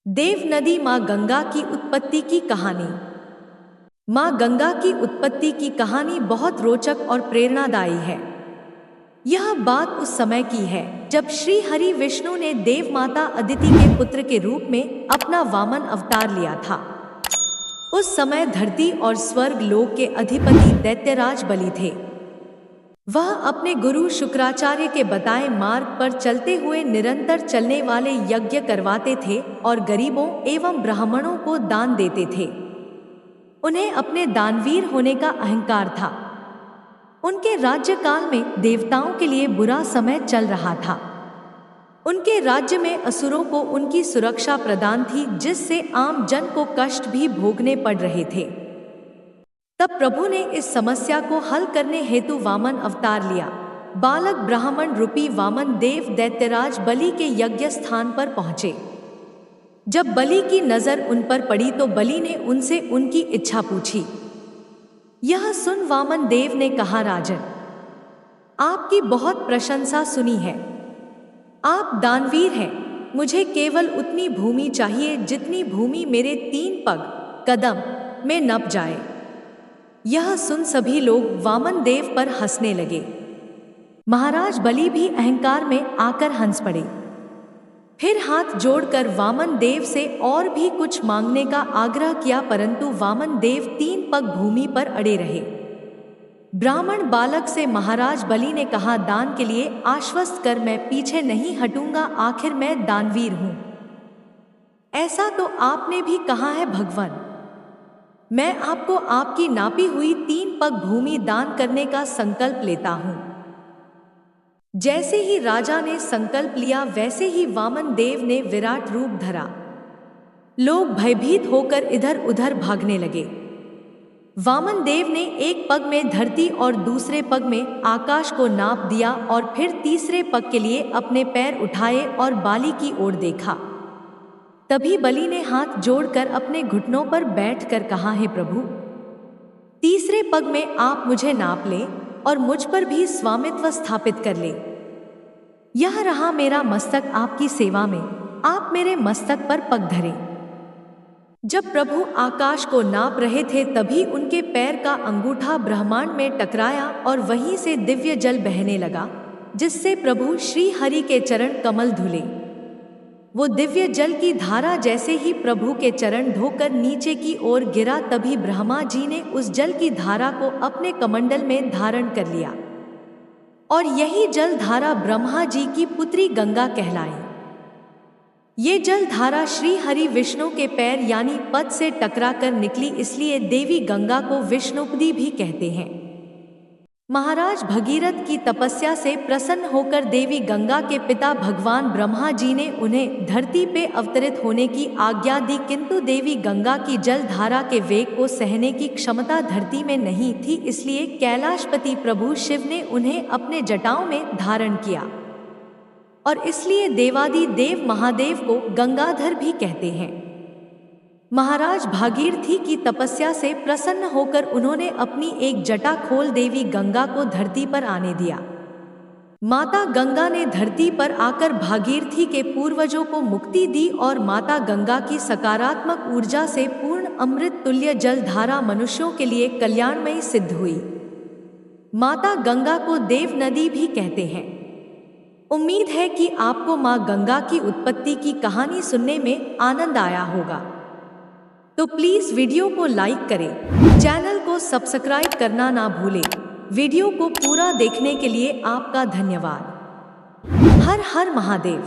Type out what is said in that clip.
देव नदी माँ गंगा की उत्पत्ति की कहानी। माँ गंगा की उत्पत्ति की कहानी बहुत रोचक और प्रेरणादायी है। यह बात उस समय की है जब श्री हरि विष्णु ने देव माता अदिति के पुत्र के रूप में अपना वामन अवतार लिया था। उस समय धरती और स्वर्ग लोक के अधिपति दैत्यराज बलि थे। वह अपने गुरु शुक्राचार्य के बताए मार्ग पर चलते हुए निरंतर चलने वाले यज्ञ करवाते थे और गरीबों एवं ब्राह्मणों को दान देते थे। उन्हें अपने दानवीर होने का अहंकार था। उनके राज्यकाल में देवताओं के लिए बुरा समय चल रहा था। उनके राज्य में असुरों को उनकी सुरक्षा प्रदान थी, जिससे आम जन को कष्ट भी भोगने पड़ रहे थे। तब प्रभु ने इस समस्या को हल करने हेतु वामन अवतार लिया। बालक ब्राह्मण रूपी वामन देव दैत्यराज बलि के यज्ञ स्थान पर पहुंचे। जब बलि की नजर उन पर पड़ी तो बलि ने उनसे उनकी इच्छा पूछी। यह सुन वामन देव ने कहा, राजन, आपकी बहुत प्रशंसा सुनी है। आप दानवीर हैं। मुझे केवल उतनी भूमि चाहिए जितनी भूमि मेरे 3 पग कदम में नप जाए। यह सुन सभी लोग वामन देव पर हंसने लगे। महाराज बलि भी अहंकार में आकर हंस पड़े। फिर हाथ जोड़कर वामन देव से और भी कुछ मांगने का आग्रह किया, परंतु वामन देव 3 पग भूमि पर अड़े रहे। ब्राह्मण बालक से महाराज बलि ने कहा, दान के लिए आश्वस्त कर, मैं पीछे नहीं हटूंगा, आखिर मैं दानवीर हूं। ऐसा तो आपने भी कहा है भगवान। मैं आपको आपकी नापी हुई 3 पग भूमि दान करने का संकल्प लेता हूं। जैसे ही राजा ने संकल्प लिया वैसे ही वामन देव ने विराट रूप धरा। लोग भयभीत होकर इधर उधर भागने लगे। वामन देव ने एक पग में धरती और दूसरे पग में आकाश को नाप दिया और फिर तीसरे पग के लिए अपने पैर उठाए और बाली की ओर देखा। तभी बलि ने हाथ जोड़कर अपने घुटनों पर बैठकर कहा, हे प्रभु, तीसरे पग में आप मुझे नाप लें और मुझ पर भी स्वामित्व स्थापित कर ले। यह रहा मेरा मस्तक आपकी सेवा में, आप मेरे मस्तक पर पग धरे। जब प्रभु आकाश को नाप रहे थे तभी उनके पैर का अंगूठा ब्रह्मांड में टकराया और वहीं से दिव्य जल बहने लगा, जिससे प्रभु श्री हरि के चरण कमल धुले। वो दिव्य जल की धारा जैसे ही प्रभु के चरण धोकर नीचे की ओर गिरा, तभी ब्रह्मा जी ने उस जल की धारा को अपने कमंडल में धारण कर लिया और यही जल धारा ब्रह्मा जी की पुत्री गंगा कहलाई। ये जल धारा श्री हरि विष्णु के पैर यानी पद से टकराकर निकली, इसलिए देवी गंगा को विष्णुपदी भी कहते हैं। महाराज भगीरथ की तपस्या से प्रसन्न होकर देवी गंगा के पिता भगवान ब्रह्मा जी ने उन्हें धरती पे अवतरित होने की आज्ञा दी, किंतु देवी गंगा की जल धारा के वेग को सहने की क्षमता धरती में नहीं थी, इसलिए कैलाशपति प्रभु शिव ने उन्हें अपने जटाओं में धारण किया और इसलिए देवादि देव महादेव को गंगाधर भी कहते हैं। महाराज भागीरथी की तपस्या से प्रसन्न होकर उन्होंने अपनी एक जटा खोल देवी गंगा को धरती पर आने दिया। माता गंगा ने धरती पर आकर भागीरथी के पूर्वजों को मुक्ति दी और माता गंगा की सकारात्मक ऊर्जा से पूर्ण अमृत तुल्य जल धारा मनुष्यों के लिए कल्याणमयी सिद्ध हुई। माता गंगा को देव नदी भी कहते हैं। उम्मीद है कि आपको माँ गंगा की उत्पत्ति की कहानी सुनने में आनंद आया होगा। तो प्लीज वीडियो को लाइक करें, चैनल को सब्सक्राइब करना ना भूलें। वीडियो को पूरा देखने के लिए आपका धन्यवाद। हर हर महादेव।